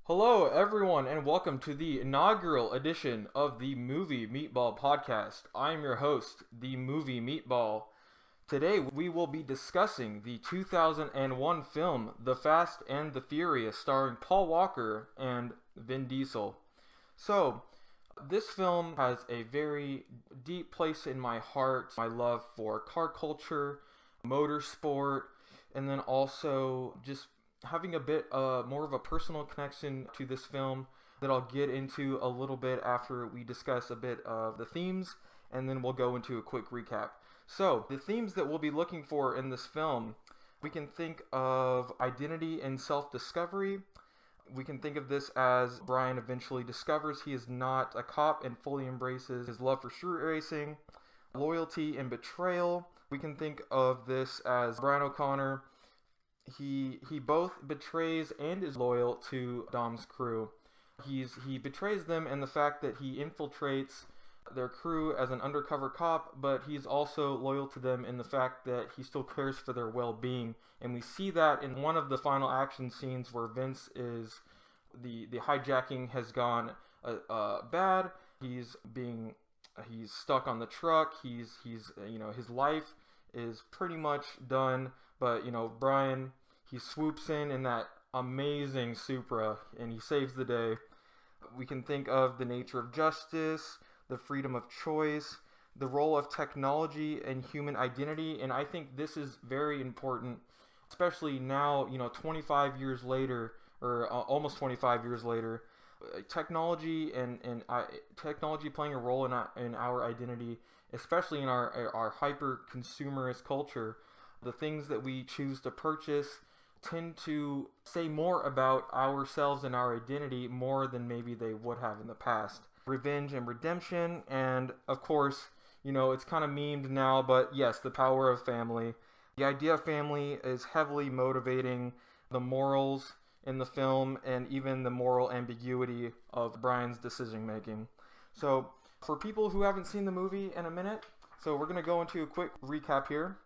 Hello, everyone, and welcome to the inaugural edition of the Movie Meatball podcast. I'm your host, the Movie Meatball. Today, we will be discussing the 2001 film The Fast and the Furious, starring Paul Walker and Vin Diesel. So, this film has a very deep place in my heart. My love for car culture, motorsport, and then also just having a bit more of a personal connection to this film that I'll get into a little bit after we discuss a bit of the themes, and then we'll go into a quick recap. So, the themes that we'll be looking for in this film, we can think of identity and self-discovery. We can think of this as Brian eventually discovers he is not a cop and fully embraces his love for street racing, loyalty and betrayal. We can think of this as Brian O'Connor. He both betrays and is loyal to Dom's crew. He betrays them in the fact that he infiltrates their crew as an undercover cop, but he's also loyal to them in the fact that he still cares for their well-being. And we see that in one of the final action scenes where Vince is the hijacking has gone bad. He's stuck on the truck. He's his life is pretty much done. But Brian, he swoops in that amazing Supra and he saves the day. We can think of the nature of justice, the freedom of choice, the role of technology and human identity, and I think this is very important, especially now, 25 years later, or almost 25 years later, technology and technology playing a role in our identity, especially in our hyper consumerist culture. The things that we choose to purchase tend to say more about ourselves and our identity more than maybe they would have in the past. Revenge and redemption, and of course, it's kind of memed now, but yes, the power of family. The idea of family is heavily motivating the morals in the film and even the moral ambiguity of Brian's decision making. So, for people who haven't seen the movie in a minute, so we're going to go into a quick recap here.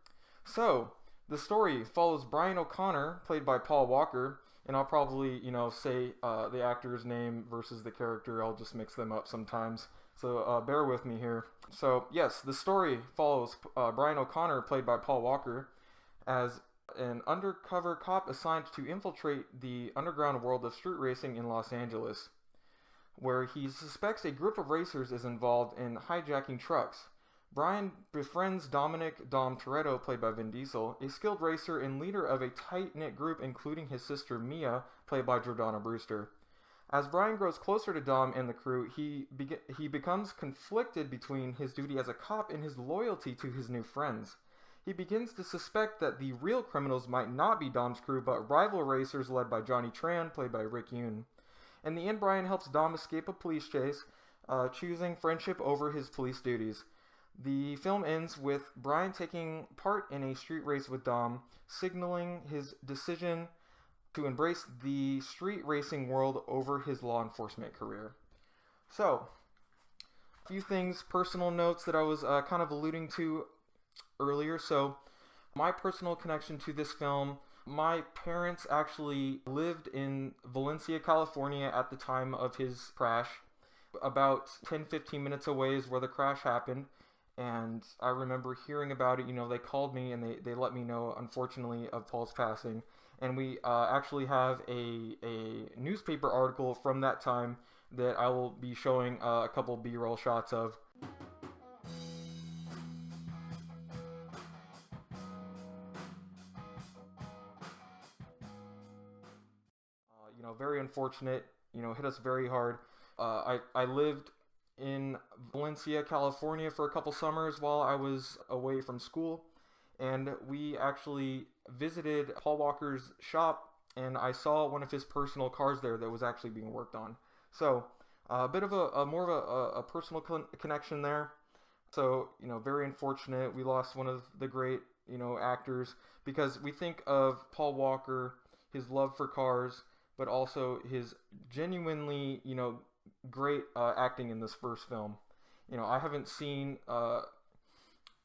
So, the story follows Brian O'Connor, played by Paul Walker, and I'll probably, say the actor's name versus the character. I'll just mix them up sometimes. So, bear with me here. So, yes, the story follows Brian O'Connor, played by Paul Walker, as an undercover cop assigned to infiltrate the underground world of street racing in Los Angeles, where he suspects a group of racers is involved in hijacking trucks. Brian befriends Dom Toretto, played by Vin Diesel, a skilled racer and leader of a tight-knit group including his sister Mia, played by Jordana Brewster. As Brian grows closer to Dom and the crew, he becomes conflicted between his duty as a cop and his loyalty to his new friends. He begins to suspect that the real criminals might not be Dom's crew, but rival racers led by Johnny Tran, played by Rick Yoon. In the end, Brian helps Dom escape a police chase, choosing friendship over his police duties. The film ends with Brian taking part in a street race with Dom, signaling his decision to embrace the street racing world over his law enforcement career. So, a few things, personal notes that I was kind of alluding to earlier. So, my personal connection to this film, my parents actually lived in Valencia, California at the time of his crash. About 10-15 minutes away is where the crash happened. And I remember hearing about it. They called me and they let me know, unfortunately, of Paul's passing. And we actually have a newspaper article from that time that I will be showing a couple B-roll shots of. Very unfortunate, hit us very hard. I lived in Valencia, California for a couple summers while I was away from school, and we actually visited Paul Walker's shop, and I saw one of his personal cars there that was actually being worked on. So a bit of a more of a personal connection there. So very unfortunate. We lost one of the great actors, because we think of Paul Walker, his love for cars, but also his genuinely great acting in this first film. I haven't seen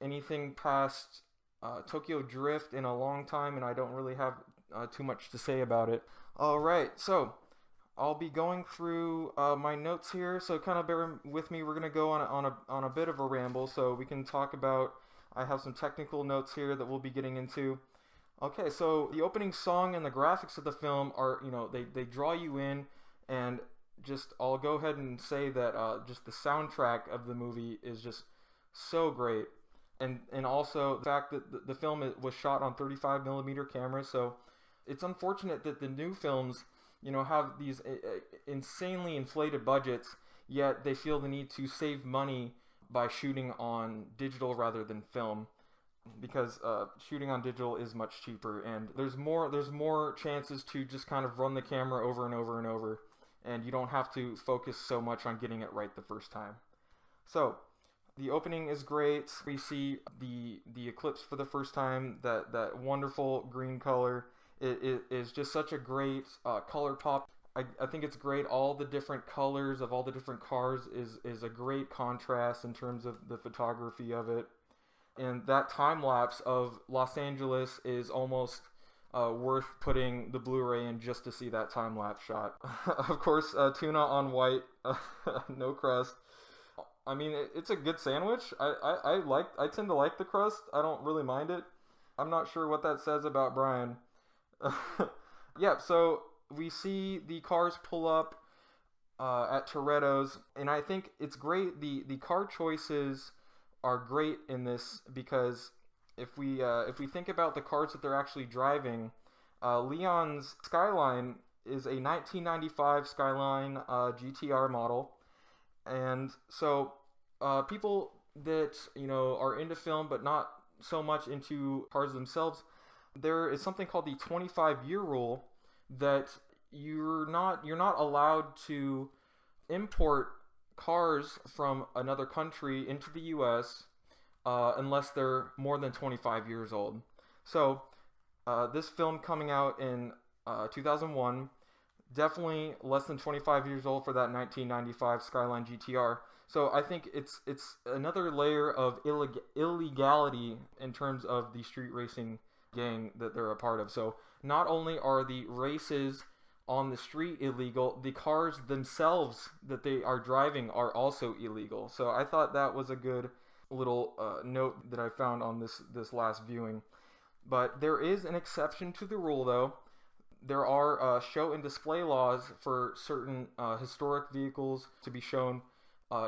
anything past Tokyo Drift in a long time, and I don't really have too much to say about it. Alright, so I'll be going through my notes here, so kind of bear with me. We're gonna go on a bit of a ramble, so we can talk about. I have some technical notes here that we'll be getting into. Okay, so the opening song and the graphics of the film are, they draw you in, and just I'll go ahead and say that just the soundtrack of the movie is just so great, and also the fact that the film was shot on 35 millimeter cameras, so it's unfortunate that the new films, have these insanely inflated budgets, yet they feel the need to save money by shooting on digital rather than film, because shooting on digital is much cheaper, and there's more chances to just kind of run the camera over and over and over, and you don't have to focus so much on getting it right the first time. So the opening is great. We see the eclipse for the first time. That wonderful green color. It is just such a great color pop. I think it's great. All the different colors of all the different cars is a great contrast in terms of the photography of it. And that time lapse of Los Angeles is almost worth putting the Blu-ray in just to see that time lapse shot. Of course, tuna on white, no crust. I mean, it's a good sandwich. I tend to like the crust. I don't really mind it. I'm not sure what that says about Brian. Yeah, so we see the cars pull up at Toretto's, and I think it's great. The car choices are great in this, because if we think about the cars that they're actually driving, Leon's Skyline is a 1995 Skyline GTR model, and so people that are into film but not so much into cars themselves, there is something called the 25-year rule, that you're not allowed to import cars from another country into the U.S. Unless they're more than 25 years old. So this film coming out in 2001, definitely less than 25 years old for that 1995 Skyline GTR. So I think it's another layer of illegality in terms of the street racing gang that they're a part of. So not only are the races on the street illegal, the cars themselves that they are driving are also illegal. So I thought that was a good little note that I found on this last viewing. But there is an exception to the rule, though. There are show and display laws for certain historic vehicles to be shown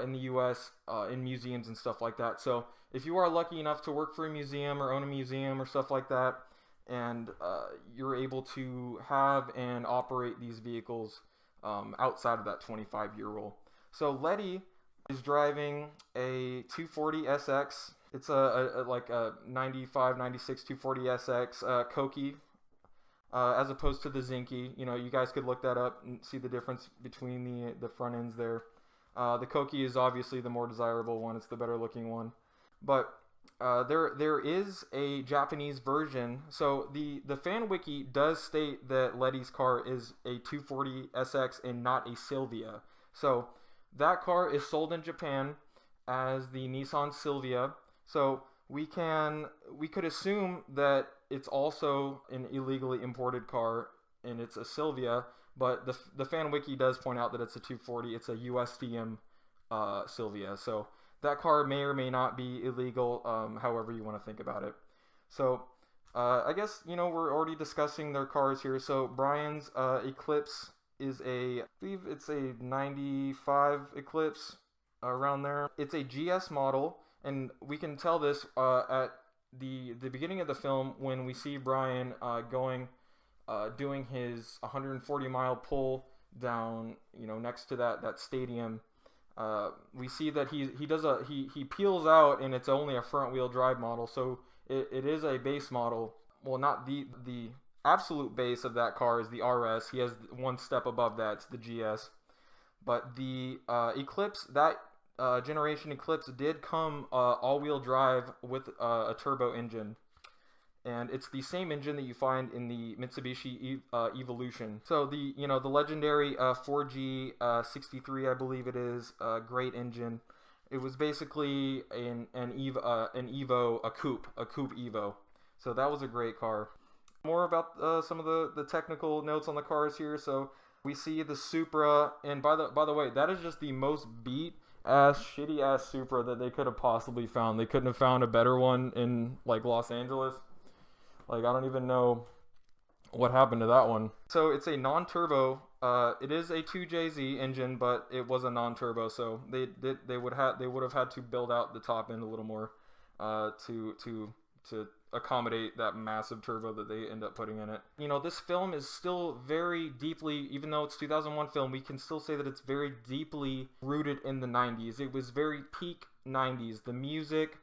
in the U.S. In museums and stuff like that. So if you are lucky enough to work for a museum or own a museum or stuff like that, and you're able to have and operate these vehicles outside of that 25-year rule. So Letty is driving a 240 SX. It's like a 95, 96 240 SX Koki, as opposed to the Zinky. You guys could look that up and see the difference between the front ends there. The Koki is obviously the more desirable one. It's the better looking one. But there is a Japanese version. So the fan wiki does state that Letty's car is a 240 SX and not a Silvia. So that car is sold in Japan as the Nissan Silvia. So we could assume that it's also an illegally imported car and it's a Silvia. But the fan wiki does point out that it's a 240. It's a USDM Silvia. So that car may or may not be illegal, however you want to think about it. So I guess, we're already discussing their cars here. So Brian's Eclipse is I believe it's a 95 Eclipse, around there. It's a GS model, and we can tell this at the beginning of the film when we see Brian doing his 140-mile pull down, next to that stadium. We see that he peels out, and it's only a front wheel drive model, so it is a base model. Well, not the absolute base of that car is the RS. He has one step above that, it's the GS. But the Eclipse, that generation Eclipse did come all-wheel drive with a turbo engine. And it's the same engine that you find in the Mitsubishi Evolution. So the legendary 4G63, I believe it is, great engine. It was basically an Evo, a coupe Evo. So that was a great car. More about some of the technical notes on the cars here. So We see the Supra, and by the way, that is just the most beat ass, shitty ass Supra that they could have possibly found. They couldn't have found a better one in like Los Angeles. Like I don't even know what happened to that one. So it's a non-turbo. It is a 2JZ engine, but it was a non-turbo. So they would have had to build out the top end a little more to accommodate that massive turbo that they end up putting in it. You know, this film is still very deeply, even though it's 2001 film, we can still say that it's very deeply rooted in the 90s. It was very peak 90s. The music,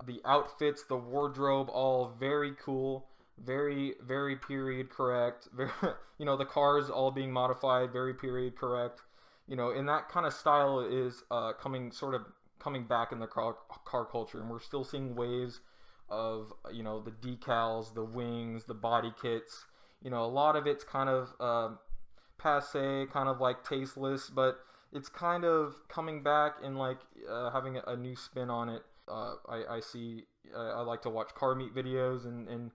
the outfits, the wardrobe, all very cool, very, very period correct. Very, you know, the cars all being modified, very period correct. You know, and that kind of style is coming back in the car culture, and we're still seeing waves of, you know, the decals, the wings, the body kits. You know, a lot of it's kind of passe, kind of like tasteless, but it's kind of coming back and like having a new spin on it. I like to watch car meet videos and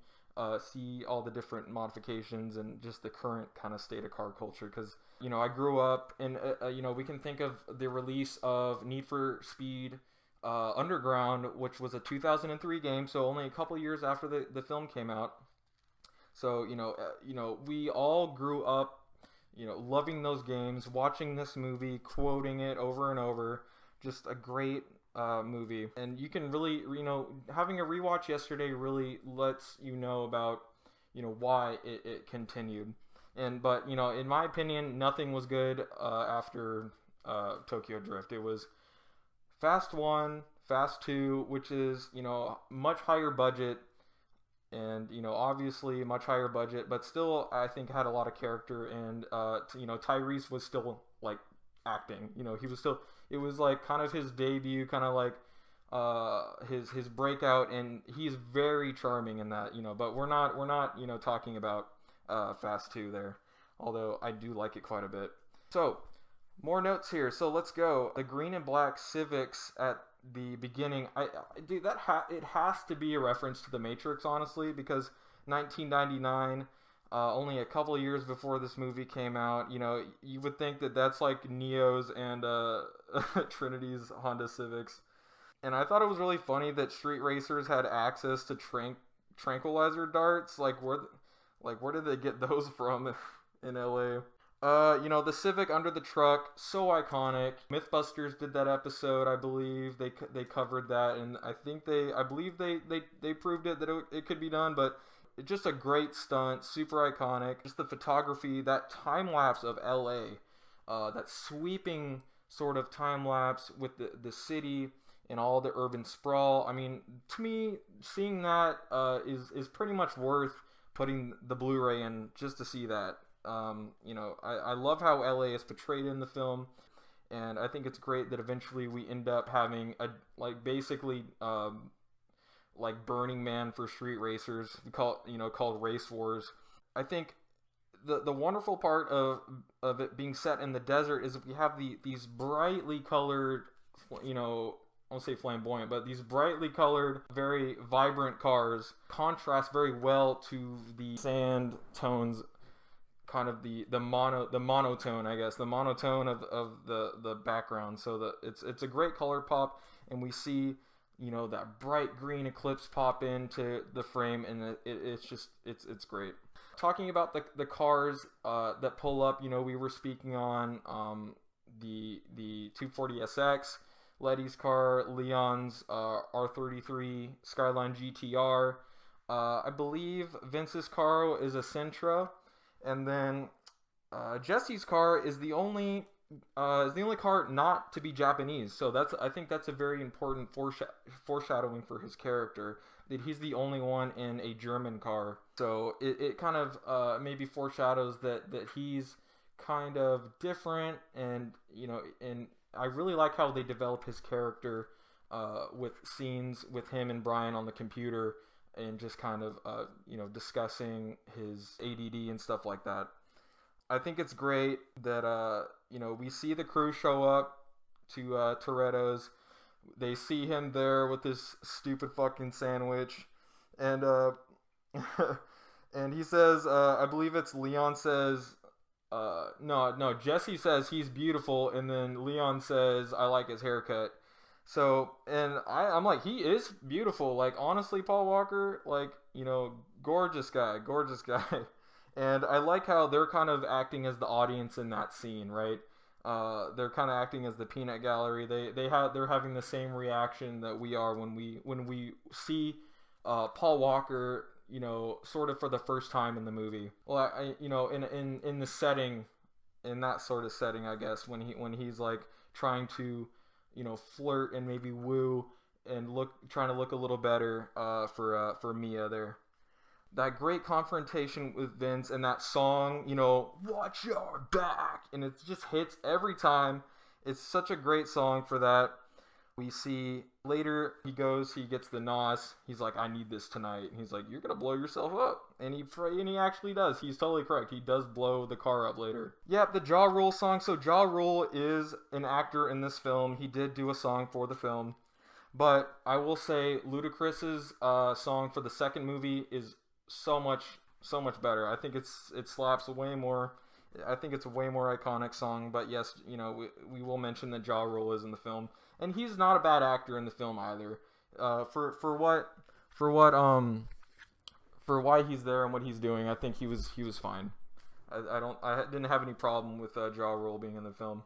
see all the different modifications and just the current kind of state of car culture, because you know I grew up in you know, we can think of the release of Need for Speed Underground, which was a 2003 game, so only a couple years after the film came out. So you know, we all grew up, you know, loving those games, watching this movie, quoting it over and over. Just a great movie, and you can really, you know, having a rewatch yesterday really lets you know about, you know, why it continued. But you know, in my opinion, nothing was good after Tokyo Drift. It was Fast 1, Fast 2, which is, you know, much higher budget, and you know, obviously much higher budget, but still I think had a lot of character, and you know, Tyrese was still like acting. You know, he was still, it was like kind of his debut, kind of like his breakout, and he's very charming in that, you know, but we're not you know, talking about Fast 2 there, although I do like it quite a bit. So more notes here. So let's go. The green and black Civics at the beginning. Dude, it has to be a reference to The Matrix, honestly, because 1999, only a couple of years before this movie came out. You know, you would think that that's like Neo's and Trinity's Honda Civics. And I thought it was really funny that street racers had access to tranquilizer darts. Like where did they get those from in LA? You know, the Civic under the truck, so iconic. Mythbusters did that episode, I believe. They covered that, and I believe they proved it that it could be done, but it's just a great stunt, super iconic. Just the photography, that time lapse of LA, that sweeping sort of time lapse with the city and all the urban sprawl. I mean, to me, seeing that is pretty much worth putting the Blu-ray in just to see that. You know, I love how LA is portrayed in the film, and I think it's great that eventually we end up having basically like Burning Man for street racers, called Race Wars. I think the wonderful part of it being set in the desert is we have these brightly colored, you know, I won't say flamboyant, but these brightly colored, very vibrant cars contrast very well to the sand tones, kind of the monotone, I guess, the monotone of the background. So it's a great color pop, and we see, you know, that bright green Eclipse pop into the frame, and it's great. Talking about the cars that pull up, you know, we were speaking on the 240SX, Letty's car, Leon's R33 Skyline GTR. I believe Vince's car is a Sentra. And then Jesse's car is the only car not to be Japanese. So I think that's a very important foreshadowing for his character, that he's the only one in a German car. So it kind of maybe foreshadows that he's kind of different, and you know, and I really like how they develop his character with scenes with him and Brian on the computer, and just kind of, you know, discussing his ADD and stuff like that. I think it's great that, you know, we see the crew show up to Toretto's. They see him there with this stupid fucking sandwich. And, and he says, I believe it's Leon says, No, Jesse says he's beautiful, and then Leon says I like his haircut. So, and I'm like, he is beautiful. Like, honestly, Paul Walker, like, gorgeous guy, gorgeous guy. And I like how they're kind of acting as the audience in that scene, right? They're kind of acting as the peanut gallery. They're having the same reaction that we are when we see Paul Walker, sort of for the first time in the movie. Well, in the setting, in that sort of setting, I guess, when he's like trying to, flirt and maybe woo and trying to look a little better for Mia there. That great confrontation with Vince and that song, watch your back, and it just hits every time. It's such a great song for that. We see later he gets the NOS. He's like, I need this tonight. And he's like, you're gonna blow yourself up, and he actually does. He's totally correct. He does blow the car up later. Yep, the Ja Rule song. So Ja Rule is an actor in this film. He did do a song for the film, but I will say Ludacris's song for the second movie is so much better. I think it slaps way more. I think it's a way more iconic song. But yes, we will mention that Ja Rule is in the film, and he's not a bad actor in the film either. For why he's there and what he's doing, I think he was fine. I didn't have any problem with Ja Rule being in the film.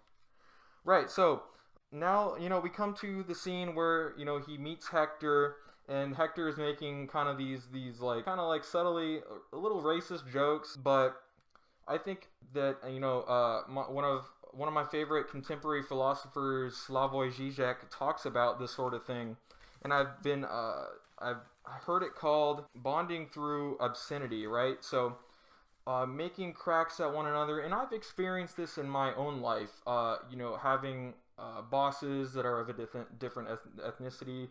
Right. So now we come to the scene where he meets Hector. And Hector is making kind of these like kind of like subtly a little racist jokes, but I think that one of my favorite contemporary philosophers, Slavoj Žižek, talks about this sort of thing, and I've heard it called bonding through obscenity, right? So making cracks at one another, and I've experienced this in my own life. Having bosses that are of a different ethnicity.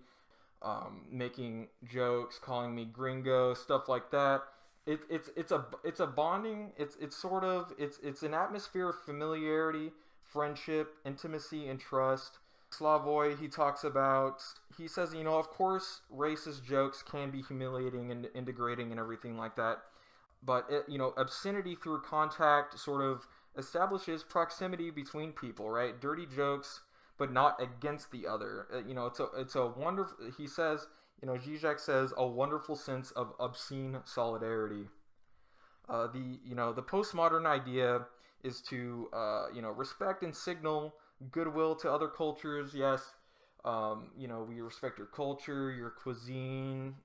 Making jokes, calling me gringo, stuff like that. It's a bonding. It's an atmosphere of familiarity, friendship, intimacy, and trust. Slavoj, he says, of course, racist jokes can be humiliating and degrading and everything like that, but obscenity through contact sort of establishes proximity between people, right? Dirty jokes, but not against the other. It's a wonderful. He says, Zizek says, a wonderful sense of obscene solidarity. The postmodern idea is to respect and signal goodwill to other cultures. Yes, we respect your culture, your cuisine.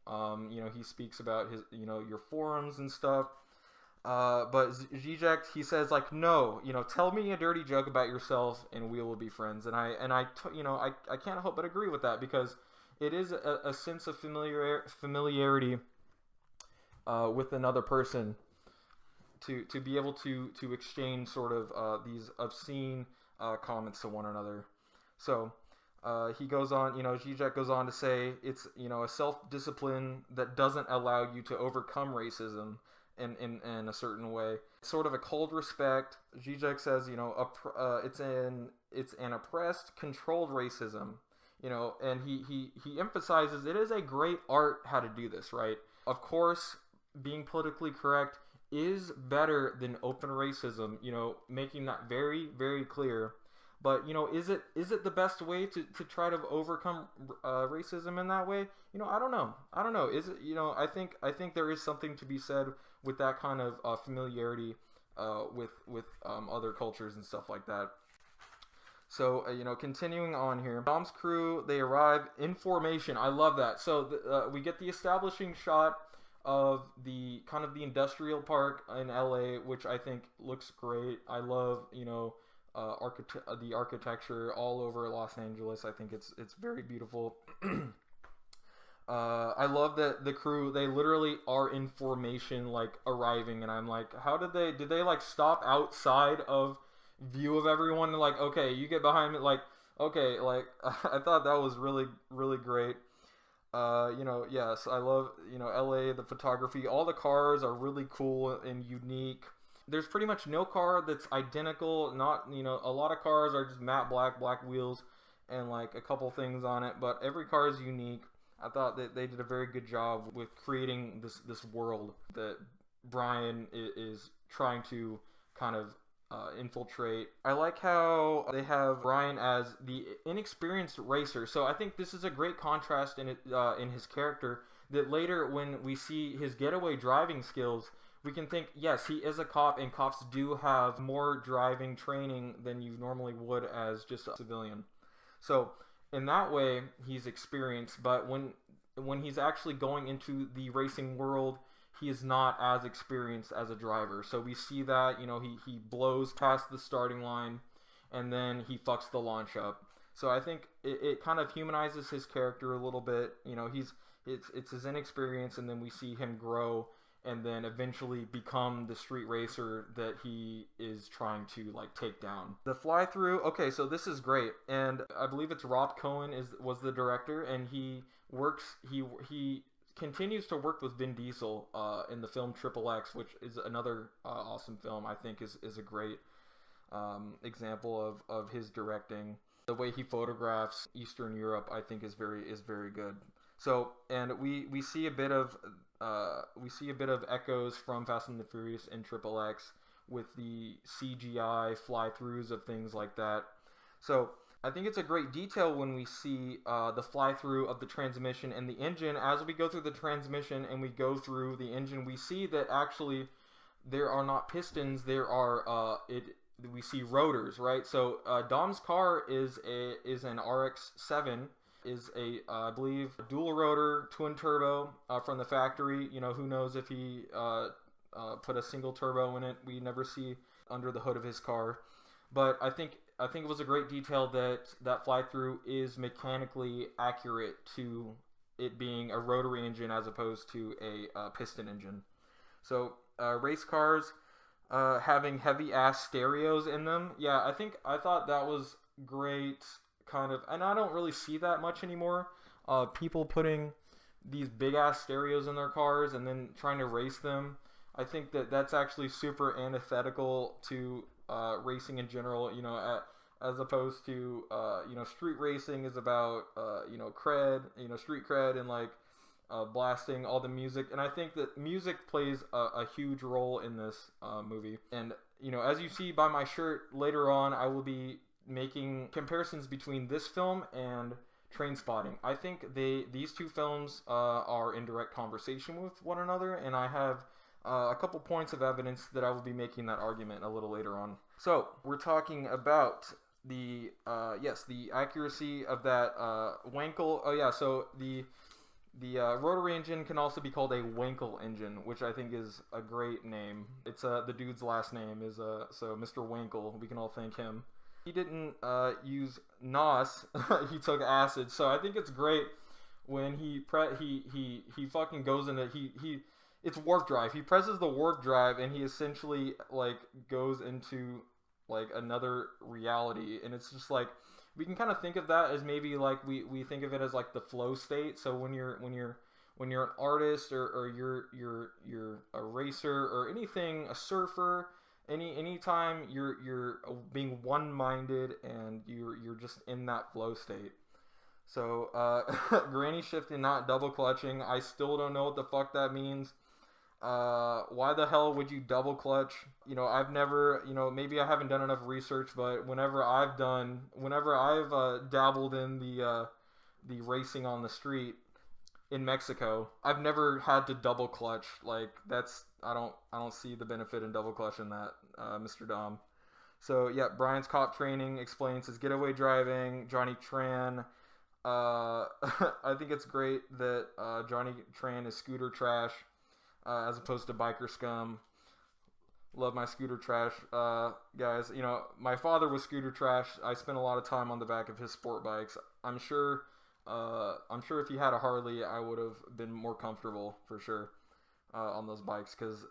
He speaks about his your forums and stuff. But Zizek, he says, like, no, tell me a dirty joke about yourself and we will be friends. And I can't help but agree with that, because it is a sense of familiarity with another person to be able to exchange sort of these obscene comments to one another. So he goes on, Zizek goes on to say it's, a self-discipline that doesn't allow you to overcome racism in a certain way. Sort of a cold respect. Zizek says, it's an oppressed, controlled racism, and he emphasizes it is a great art how to do this, right? Of course, being politically correct is better than open racism, making that very, very clear. But, is it the best way to try to overcome racism in that way? I don't know. Is it, I think there is something to be said with that kind of familiarity with other cultures and stuff like that. So, continuing on here. Dom's crew, they arrive in formation. I love that. So, we get the establishing shot of the kind of the industrial park in LA, which I think looks great. I love, the architecture all over Los Angeles. I think it's very beautiful. I love that the crew, they literally are in formation, like arriving, and I'm like, how did they like stop outside of view of everyone? Like, okay, you get behind me, like, okay, like I thought that was really, really great. Yes, I love, LA, the photography, all the cars are really cool and unique. There's pretty much no car that's identical. Not, a lot of cars are just matte black wheels and like a couple things on it, but every car is unique. I thought that they did a very good job with creating this world that Brian is trying to kind of infiltrate. I like how they have Brian as the inexperienced racer. So I think this is a great contrast in his character. That later, when we see his getaway driving skills, we can think, yes, he is a cop, and cops do have more driving training than you normally would as just a civilian. So in that way, he's experienced. But when he's actually going into the racing world, he is not as experienced as a driver. So we see that, he blows past the starting line, and then he fucks the launch up. So I think it kind of humanizes his character a little bit. It's his inexperience, and then we see him grow and then eventually become the street racer that he is trying to take down. The fly through, okay, so this is great, and I believe it's Rob Cohen was the director, and he continues to work with Vin Diesel in the film Triple X, which is another awesome film. I think is a great example of his directing. The way he photographs Eastern Europe, I think, is very good. So, and we see a bit of echoes from Fast and the Furious in Triple X with the CGI fly-throughs of things like that. So I think it's a great detail when we see the fly-through of the transmission and the engine. As we go through the transmission and we go through the engine, we see that actually there are not pistons. There are we see rotors, right? So Dom's car is an RX-7. Is I believe, dual rotor twin turbo from the factory. Who knows if he put a single turbo in it. We never see under the hood of his car. But I think it was a great detail that fly through is mechanically accurate to it being a rotary engine as opposed to a piston engine. So race cars having heavy ass stereos in them. Yeah, I thought that was great. Kind of, and I don't really see that much anymore. People putting these big ass stereos in their cars and then trying to race them. I think that's actually super antithetical to racing in general. As opposed to street racing is about cred, street cred, and blasting all the music. And I think that music plays a huge role in this movie. And as you see by my shirt later on, I will be making comparisons between this film and Trainspotting. I think these two films are in direct conversation with one another, and I have a couple points of evidence that I will be making that argument a little later on. So we're talking about the accuracy of that Wankel. Oh yeah, so the rotary engine can also be called a Wankel engine, which I think is a great name. It's the dude's last name is so Mr. Wankel. We can all thank him. He didn't use NOS. He took acid. So I think it's great when he fucking goes into it's warp drive. He presses the warp drive and he essentially goes into another reality, and it's just we can kind of think of that as maybe we think of it as the flow state. So when you're an artist or you're a racer or anything, a surfer. Anytime you're being one-minded and you're just in that flow state. So granny shifting, not double clutching. I still don't know what the fuck that means. Why the hell would you double clutch? I've never, maybe I haven't done enough research, but whenever I've dabbled in the racing on the street in Mexico, I've never had to double clutch. I don't see the benefit in double clutching that, Mr. Dom. So yeah, Brian's cop training explains his getaway driving. Johnny Tran. I think it's great that Johnny Tran is scooter trash as opposed to biker scum. Love my scooter trash guys. My father was scooter trash. I spent a lot of time on the back of his sport bikes. I'm sure if he had a Harley, I would have been more comfortable for sure on those bikes, because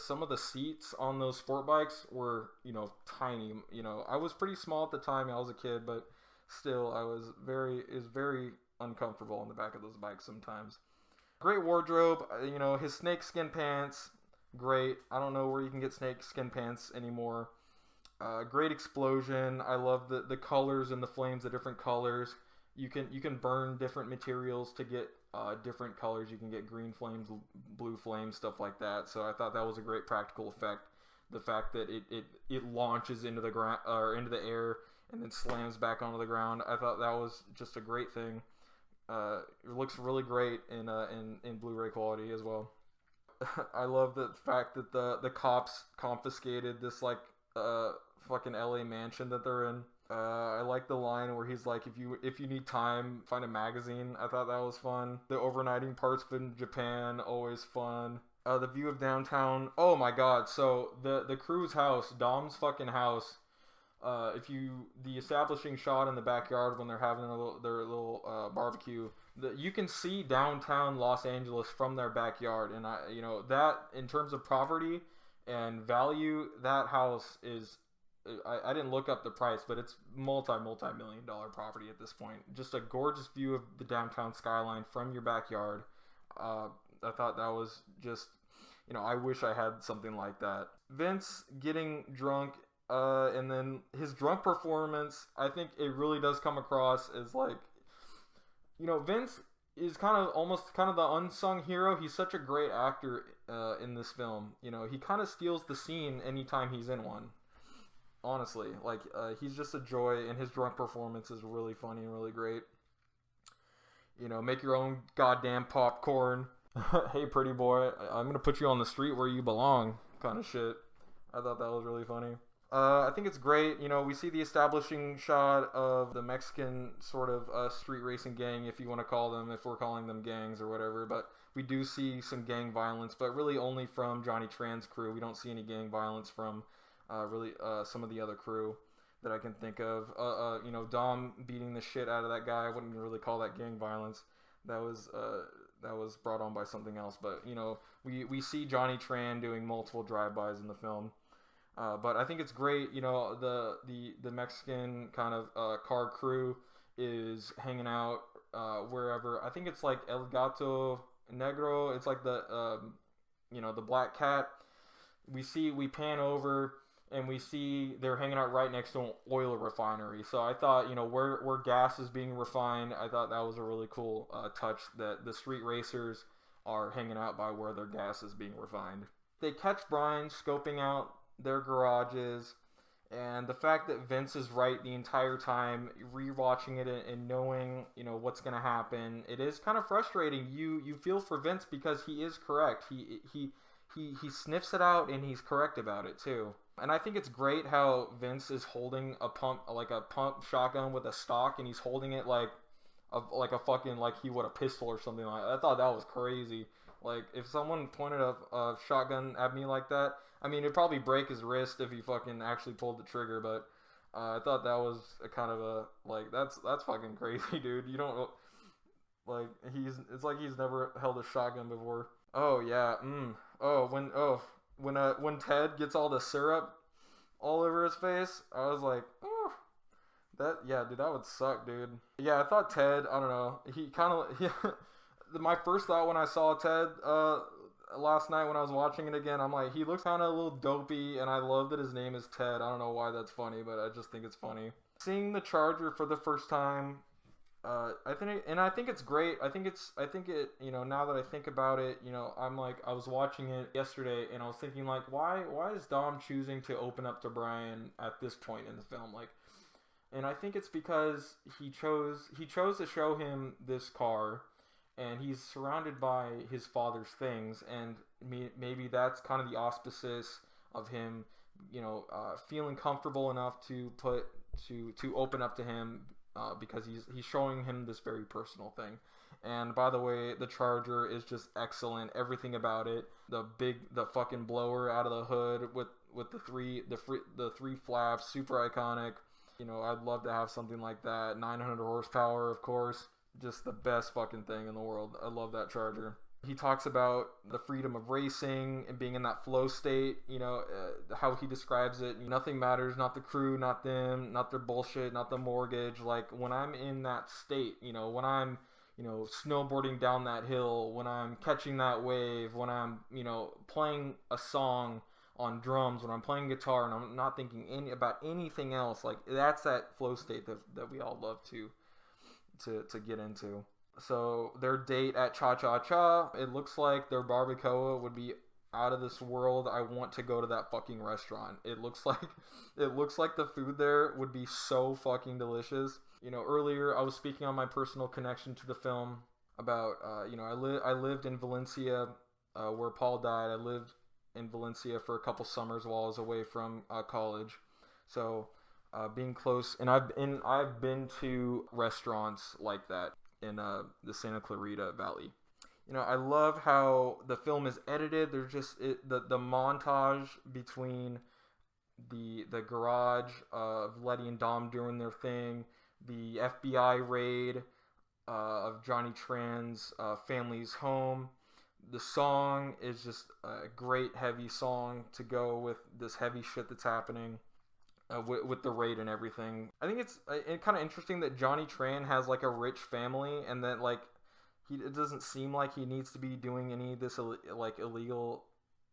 some of the seats on those sport bikes were tiny. I was pretty small at the time. I was a kid, but still, it was very uncomfortable on the back of those bikes sometimes. Great wardrobe. His snakeskin pants, great. I don't know where you can get snakeskin pants anymore. Great explosion. I love the colors and the flames, the different colors. You can burn different materials to get different colors. You can get green flames, blue flames, stuff like that. So I thought that was a great practical effect the fact that it launches into the ground or into the air and then slams back onto the ground. I thought that was just a great thing. It looks really great in Blu-ray quality as well. I love the fact that the cops confiscated this like fucking LA mansion that they're in. I like the line where he's like, if you need time, find a magazine. I thought that was fun. The overnighting parts in Japan, always fun. The view of downtown. Oh my god! So the crew's house, Dom's fucking house. The establishing shot in the backyard when they're having their little barbecue, you can see downtown Los Angeles from their backyard, and that in terms of property and value, that house is. I didn't look up the price, but it's multi-million-dollar property at this point. Just a gorgeous view of the downtown skyline from your backyard. I thought that was just, I wish I had something like that. Vince getting drunk, and then his drunk performance, I think it really does come across as like, Vince is almost the unsung hero. He's such a great actor in this film. He kind of steals the scene anytime he's in one. Honestly, he's just a joy, and his drunk performance is really funny and really great. Make your own goddamn popcorn. Hey, pretty boy, I'm gonna put you on the street where you belong, kind of shit. I thought that was really funny. I think it's great. We see the establishing shot of the Mexican sort of street racing gang, if you want to call them, if we're calling them gangs or whatever. But we do see some gang violence, but really only from Johnny Tran's crew. We don't see any gang violence from some of the other crew that I can think of. Dom beating the shit out of that guy. I wouldn't really call that gang violence. That was brought on by something else. But we see Johnny Tran doing multiple drive-bys in the film. But I think it's great. The Mexican kind of car crew is hanging out wherever. I think it's like El Gato Negro. It's like the black cat. We pan over and we see they're hanging out right next to an oil refinery. So I thought, where gas is being refined, I thought that was a really cool touch that the street racers are hanging out by where their gas is being refined. They catch Brian scoping out their garages, and the fact that Vince is right the entire time, rewatching it and knowing, what's going to happen, it is kind of frustrating. You feel for Vince because he is correct. He sniffs it out, and he's correct about it too. And I think it's great how Vince is holding a pump shotgun with a stock, and he's holding it like he would a pistol or something like that. I thought that was crazy. Like, if someone pointed a shotgun at me like that, I mean, it'd probably break his wrist if he fucking actually pulled the trigger. But I thought that was a kind of a that's fucking crazy, dude. You don't it's like he's never held a shotgun before. Oh yeah. When Ted gets all the syrup all over his face, I was like, oh, dude, that would suck, dude. Yeah, I thought Ted, I don't know, he kind of, my first thought when I saw Ted last night when I was watching it again, I'm like, he looks kind of a little dopey, and I love that his name is Ted. I don't know why that's funny, but I just think it's funny. Seeing the Charger for the first time, I think it's great. I think it, now that I think about it, I'm like, I was watching it yesterday and I was thinking like, why is Dom choosing to open up to Brian at this point in the film? Like, and I think it's because he chose to show him this car, and he's surrounded by his father's things, and maybe that's kind of the auspices of him, feeling comfortable enough to open up to him. Because he's showing him this very personal thing. And by the way, the Charger is just excellent. Everything about it, the fucking blower out of the hood with the three flaps, super iconic. I'd love to have something like that. 900 horsepower, of course, just the best fucking thing in the world. I love that Charger. He talks about the freedom of racing and being in that flow state, how he describes it. Nothing matters, not the crew, not them, not their bullshit, not the mortgage. Like, when I'm in that state, when I'm, snowboarding down that hill, when I'm catching that wave, when I'm, playing a song on drums, when I'm playing guitar and I'm not thinking about anything else, like, that's that flow state that we all love to get into. So their date at Cha Cha Cha, it looks like their barbacoa would be out of this world. I want to go to that fucking restaurant. It looks like the food there would be so fucking delicious. You know, earlier I was speaking on my personal connection to the film about I lived in Valencia where Paul died. I lived in Valencia for a couple summers while I was away from college. So being close, and I've been to restaurants like that in the Santa Clarita Valley. You know, I love how the film is edited. There's just the montage between the garage of Letty and Dom doing their thing, the FBI raid of Johnny Tran's family's home. The song is just a great heavy song to go with this heavy shit that's happening with the raid and everything. I think it's kind of interesting that Johnny Tran has like a rich family, and that like it doesn't seem like he needs to be doing any of this like illegal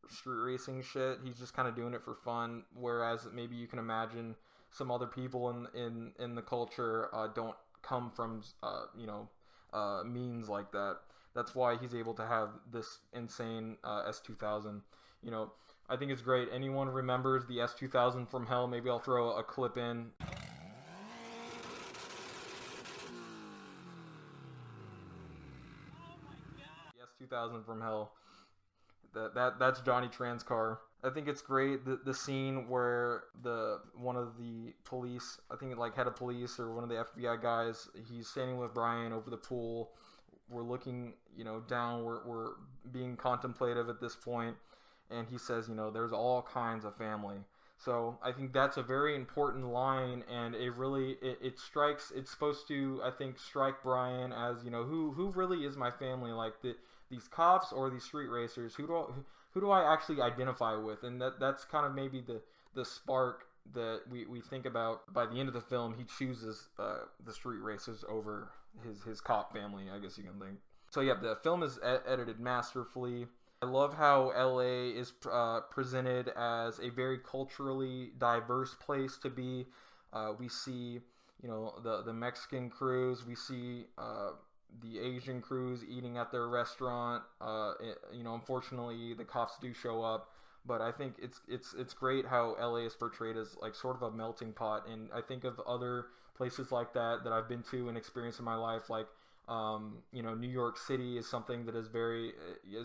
street racing shit. He's just kind of doing it for fun. Whereas maybe you can imagine some other people in the culture don't come from means like that. That's why he's able to have this insane S2000. You know, I think it's great. Anyone remembers the S2000 from hell? Maybe I'll throw a clip in. The S2000 from hell. That's Johnny Tran's car. I think it's great the scene where one of the police, I think like head of police or one of the FBI guys, he's standing with Brian over the pool. We're looking, down. We're being contemplative at this point, and he says, there's all kinds of family. So I think that's a very important line, and it strikes. It's supposed to, I think, strike Brian as who really is my family, like these cops or these street racers. Who do I actually identify with? And that's kind of maybe the spark that we think about. By the end of the film, he chooses the street racers over his cop family, I guess you can think. So yeah, the film is edited masterfully. I love how LA is presented as a very culturally diverse place to be. We see, the Mexican crews. We see the Asian crews eating at their restaurant. Unfortunately, the cops do show up. But I think it's great how LA is portrayed as like sort of a melting pot. And I think of other places like that I've been to and experienced in my life, like New York City is something that is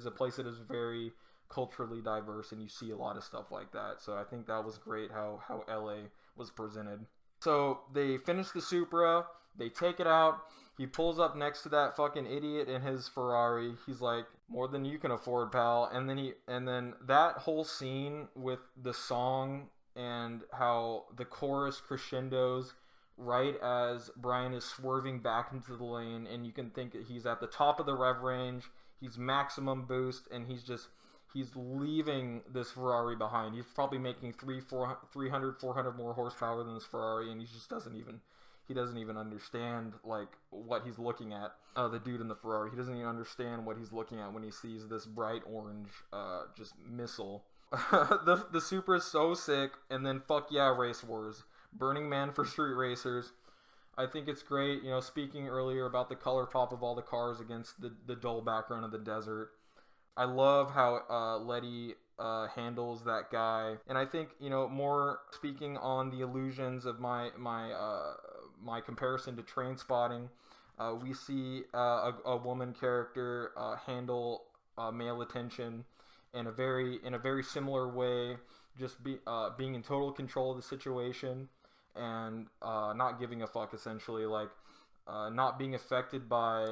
a place that is very culturally diverse, and you see a lot of stuff like that. So I think that was great how LA was presented. So they finish the Supra, they take it out. He pulls up next to that fucking idiot in his Ferrari. He's like, more than you can afford, pal. And then that whole scene with the song and how the chorus crescendos right as Brian is swerving back into the lane, and you can think that he's at the top of the rev range. He's maximum boost, and he's leaving this Ferrari behind. He's probably making 300, 400 more horsepower than this Ferrari, and he doesn't even understand like what he's looking at. The dude in the Ferrari, he doesn't even understand what he's looking at when he sees this bright orange just missile. the Supra is so sick. And then fuck yeah, Race Wars, Burning Man for street racers. I think it's great. Speaking earlier about the color pop of all the cars against the dull background of the desert. I love how Letty handles that guy. And I think, more speaking on the illusions of my comparison to Trainspotting, we see a woman character handle male attention in a very similar way, just being in total control of the situation and not giving a fuck, essentially, like not being affected by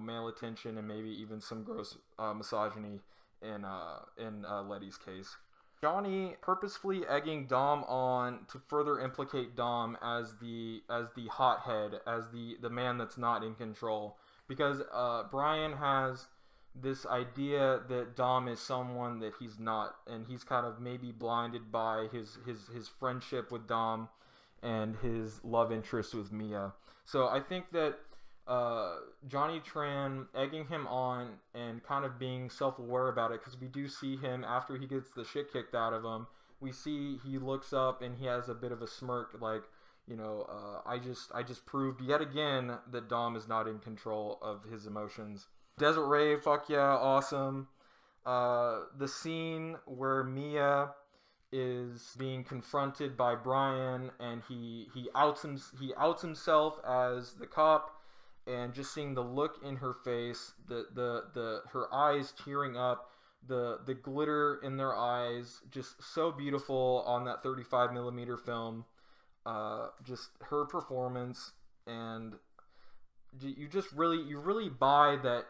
male attention and maybe even some gross misogyny in Letty's case. Johnny purposefully egging Dom on to further implicate Dom as the hothead, as the man that's not in control, because Brian has this idea that Dom is someone that he's not, and he's kind of maybe blinded by his friendship with Dom and his love interest with Mia. So I think that Johnny Tran egging him on and kind of being self-aware about it, because we do see him after he gets the shit kicked out of him. We see he looks up and he has a bit of a smirk, like, I just proved yet again that Dom is not in control of his emotions. Desert Rave, fuck yeah, awesome. The scene where Mia is being confronted by Brian, and he outs himself as the cop, and just seeing the look in her face, the her eyes tearing up, the glitter in their eyes, just so beautiful on that 35 millimeter film. Just her performance, and you really buy that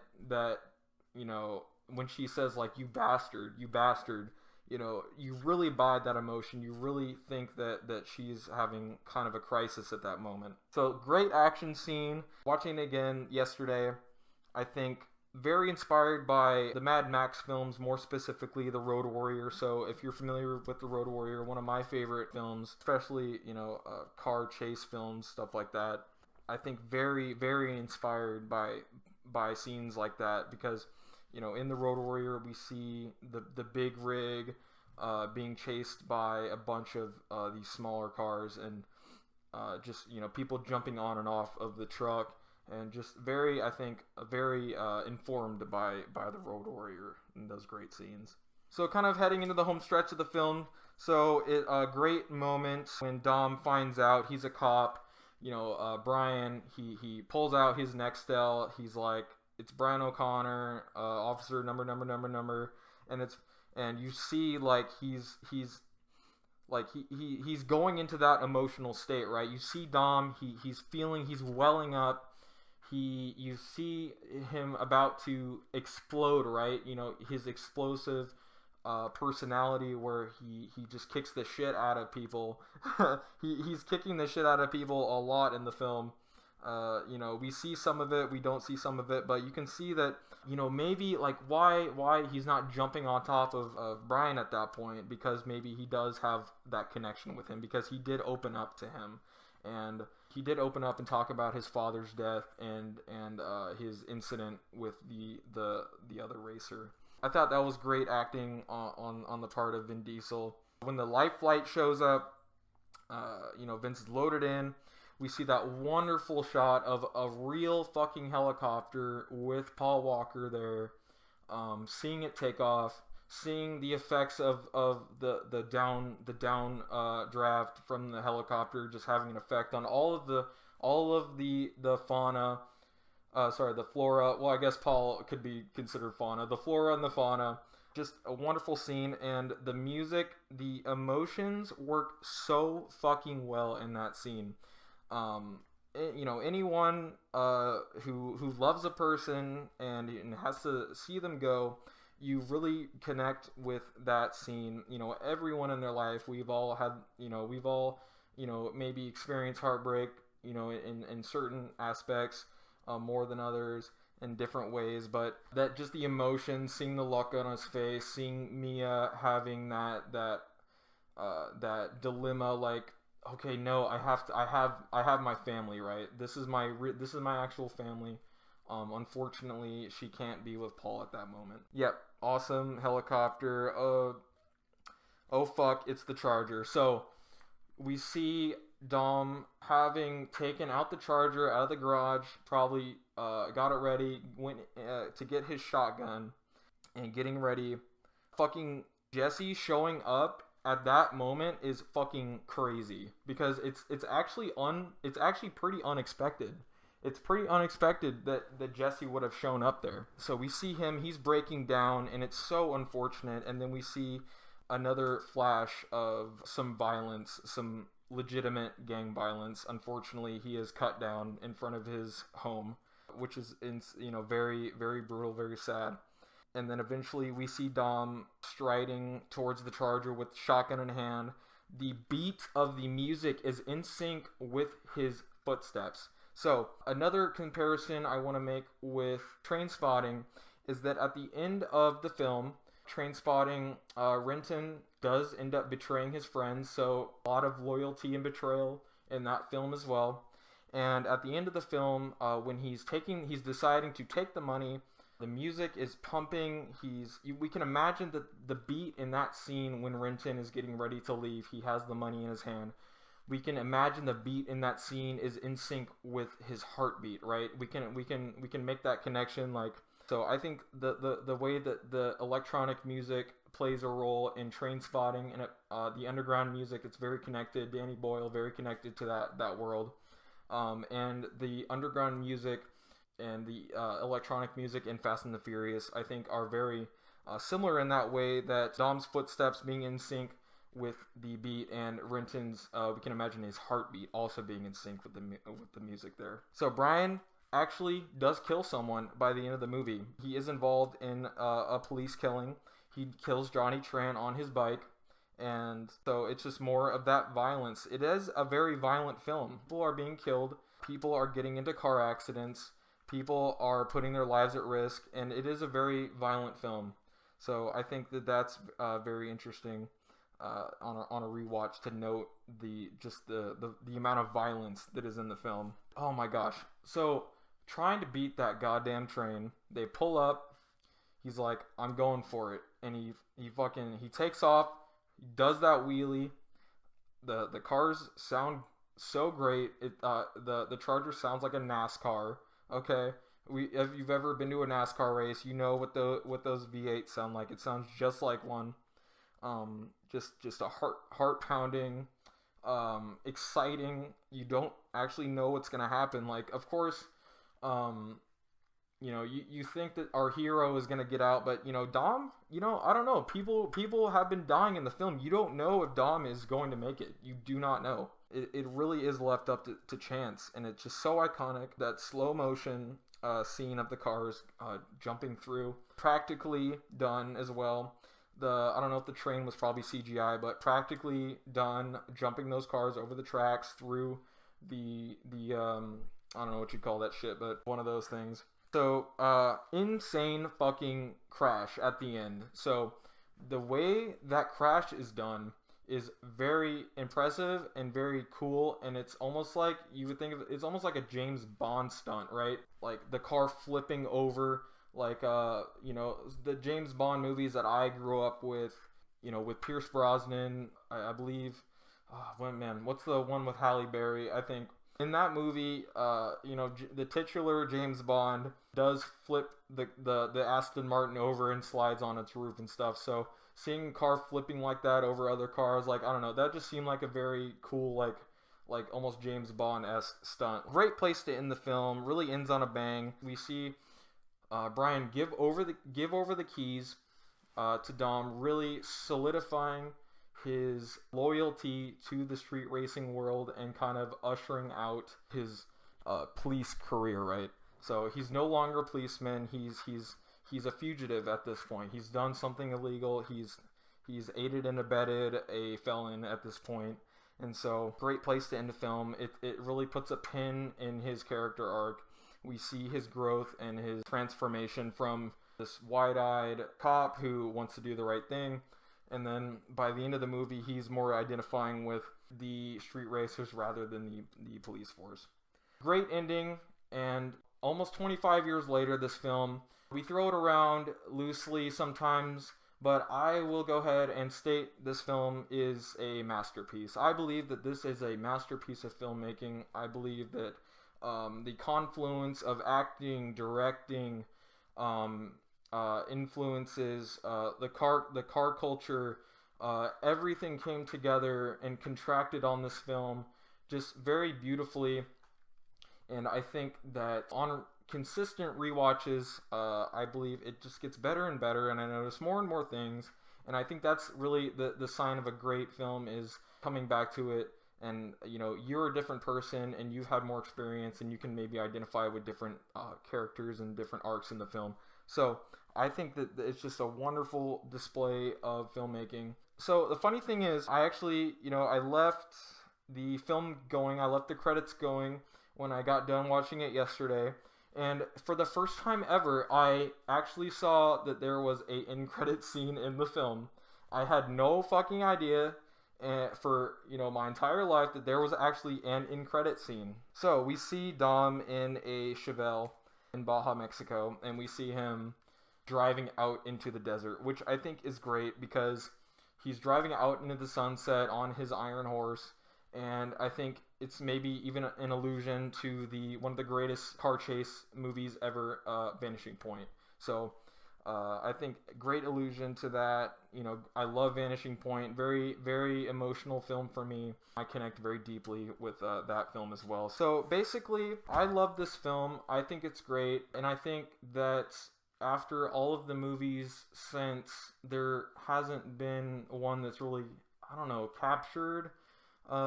when she says like you bastard, you really buy that emotion. You really think that she's having kind of a crisis at that moment. So great action scene. Watching it again yesterday, I think very inspired by the Mad Max films, more specifically The Road Warrior. So if you're familiar with The Road Warrior, one of my favorite films, especially car chase films, stuff like that. I think very very inspired by scenes like that, because in The Road Warrior we see the big rig being chased by a bunch of these smaller cars, and just people jumping on and off of the truck, and just very, I think, very informed by the Road Warrior in those great scenes. So kind of heading into the home stretch of the film, so a great moment when Dom finds out he's a cop. Brian, he pulls out his Nextel. He's like, it's Brian O'Connor, officer number, and you see like he's going into that emotional state, right? You see Dom, he's welling up. You see him about to explode, right? His explosive personality, where he just kicks the shit out of people. He's kicking the shit out of people a lot in the film. We see some of it, we don't see some of it, but you can see that, maybe like why he's not jumping on top of Brian at that point, because maybe he does have that connection with him, because he did open up to him, and he did open up and talk about his father's death and his incident with the other racer. I thought that was great acting on the part of Vin Diesel. When the life flight shows up, Vince is loaded in. We see that wonderful shot of a real fucking helicopter with Paul Walker there, seeing it take off, seeing the effects of the down draft from the helicopter just having an effect on all of the fauna. The flora. Well, I guess Paul could be considered fauna. The flora and the fauna. Just a wonderful scene, and the music, the emotions work so fucking well in that scene. Anyone who loves a person and has to see them go, you really connect with that scene. Everyone in their life, we've all had, maybe experienced heartbreak, in certain aspects. More than others in different ways, but that just the emotion, seeing the look on his face, seeing Mia having that dilemma, like, okay, no, I have my family, right? This is my actual family. Unfortunately, she can't be with Paul at that moment. Yep, awesome helicopter. Oh fuck, it's the Charger. So we see Dom having taken out the Charger out of the garage, probably got it ready, went to get his shotgun and getting ready. Fucking Jesse showing up at that moment is fucking crazy, because it's actually pretty unexpected. It's pretty unexpected that Jesse would have shown up there. So we see him, he's breaking down, and it's so unfortunate. And then we see another flash of some violence, some legitimate gang violence. Unfortunately, he is cut down in front of his home, which is very very brutal, very sad. And then eventually we see Dom striding towards the Charger with shotgun in hand. The beat of the music is in sync with his footsteps. So another comparison I want to make with Trainspotting is that at the end of the film, Trainspotting, Renton does end up betraying his friends, so a lot of loyalty and betrayal in that film as well. And at the end of the film, when he's deciding to take the money, the music is pumping. We can imagine the beat in that scene when Renton is getting ready to leave. He has the money in his hand. We can imagine the beat in that scene is in sync with his heartbeat, right? We can make that connection, like, So I think the way that the electronic music plays a role in Train Spotting and the underground music, it's very connected. Danny Boyle very connected to that world, and the underground music and the electronic music in Fast and the Furious, I think, are very similar in that way, that Dom's footsteps being in sync with the beat, and Renton's, we can imagine his heartbeat also being in sync with the music there. So Brian actually does kill someone by the end of the movie. He is involved in a police killing. He kills Johnny Tran on his bike, and so it's just more of that violence. It is a very violent film. People are being killed. People are getting into car accidents. People are putting their lives at risk, and it is a very violent film. So I think that that's very interesting on a rewatch to note the amount of violence that is in the film. Oh my gosh. So trying to beat that goddamn train, they pull up. He's like, I'm going for it, and he takes off. He does that wheelie. The cars sound so great. The Charger sounds like a NASCAR. Okay, if you've ever been to a NASCAR race, you know what those V8s sound like. It sounds just like one. Just a heart pounding, exciting. You don't actually know what's gonna happen. Like, of course, you think that our hero is gonna get out, but Dom, I don't know. People have been dying in the film. You don't know if Dom is going to make it. You do not know. It really is left up to chance, and it's just so iconic. That slow motion scene of the cars jumping through, practically done as well. I don't know if the train was probably CGI, but practically done, jumping those cars over the tracks through the I don't know what you call that shit, but one of those things. So insane fucking crash at the end. So the way that crash is done is very impressive and very cool, and it's almost like it's almost like a James Bond stunt, right? Like the car flipping over, like the James Bond movies that I grew up with, with Pierce Brosnan, I believe. What's the one with Halle Berry? I think in that movie, the titular James Bond does flip the Aston Martin over and slides on its roof and stuff. So seeing a car flipping like that over other cars, like, I don't know, that just seemed like a very cool, like almost James Bond-esque stunt. Great place to end the film. Really ends on a bang. We see Brian give over the keys to Dom, really solidifying his loyalty to the street racing world and kind of ushering out his police career, right? So he's no longer a policeman. He's a fugitive at this point. He's done something illegal. He's aided and abetted a felon at this point. And so, great place to end the film. It really puts a pin in his character arc. We see his growth and his transformation from this wide-eyed cop who wants to do the right thing, and then by the end of the movie, he's more identifying with the street racers rather than the police force. Great ending, and almost 25 years later, this film, we throw it around loosely sometimes, but I will go ahead and state this film is a masterpiece. I believe that this is a masterpiece of filmmaking. I believe that the confluence of acting, directing, influences, the car culture, everything came together and contracted on this film just very beautifully. And I think that on consistent rewatches, I believe it just gets better and better, and I notice more and more things. And I think that's really the sign of a great film, is coming back to it. And you're a different person, and you've had more experience, and you can maybe identify with different characters and different arcs in the film. So I think that it's just a wonderful display of filmmaking. So the funny thing is, I actually, I left the film going, I left the credits going when I got done watching it yesterday. And for the first time ever, I actually saw that there was a end credit scene in the film. I had no fucking idea for my entire life that there was actually an end credit scene. So we see Dom in a Chevelle in Baja, Mexico, and we see him driving out into the desert, which I think is great because he's driving out into the sunset on his iron horse, and I think it's maybe even an allusion to one of the greatest car chase movies ever, Vanishing Point. So I think great allusion to that. I love Vanishing Point. Very, very emotional film for me. I connect very deeply with that film as well. So basically, I love this film. I think it's great. And I think that after all of the movies since, there hasn't been one that's really, I don't know, captured.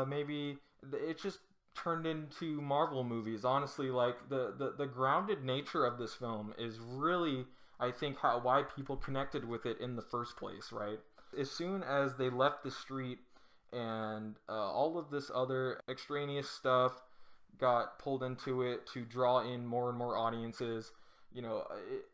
Maybe it just turned into Marvel movies. Honestly, like the grounded nature of this film is really, I think, why people connected with it in the first place, right? As soon as they left the street and all of this other extraneous stuff got pulled into it to draw in more and more audiences,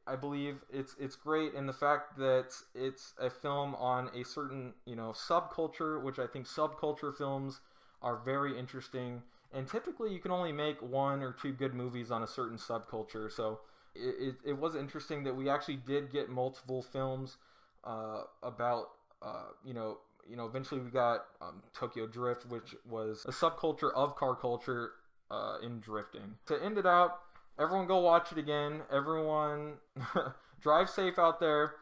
I believe it's great in the fact that it's a film on a certain, subculture, which I think subculture films are very interesting. And typically you can only make one or two good movies on a certain subculture. So it was interesting that we actually did get multiple films about, eventually we got Tokyo Drift, which was a subculture of car culture in drifting. To end it out, everyone go watch it again. Everyone drive safe out there.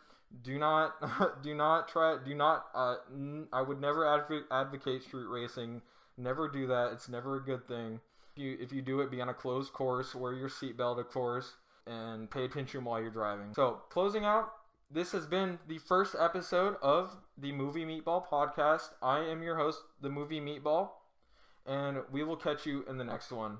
Do not, I would never advocate street racing. Never do that. It's never a good thing. If you do it, be on a closed course, wear your seatbelt, of course, and pay attention while you're driving. So, closing out, this has been the first episode of the Movie Meatball podcast. I am your host, the Movie Meatball, and we will catch you in the next one.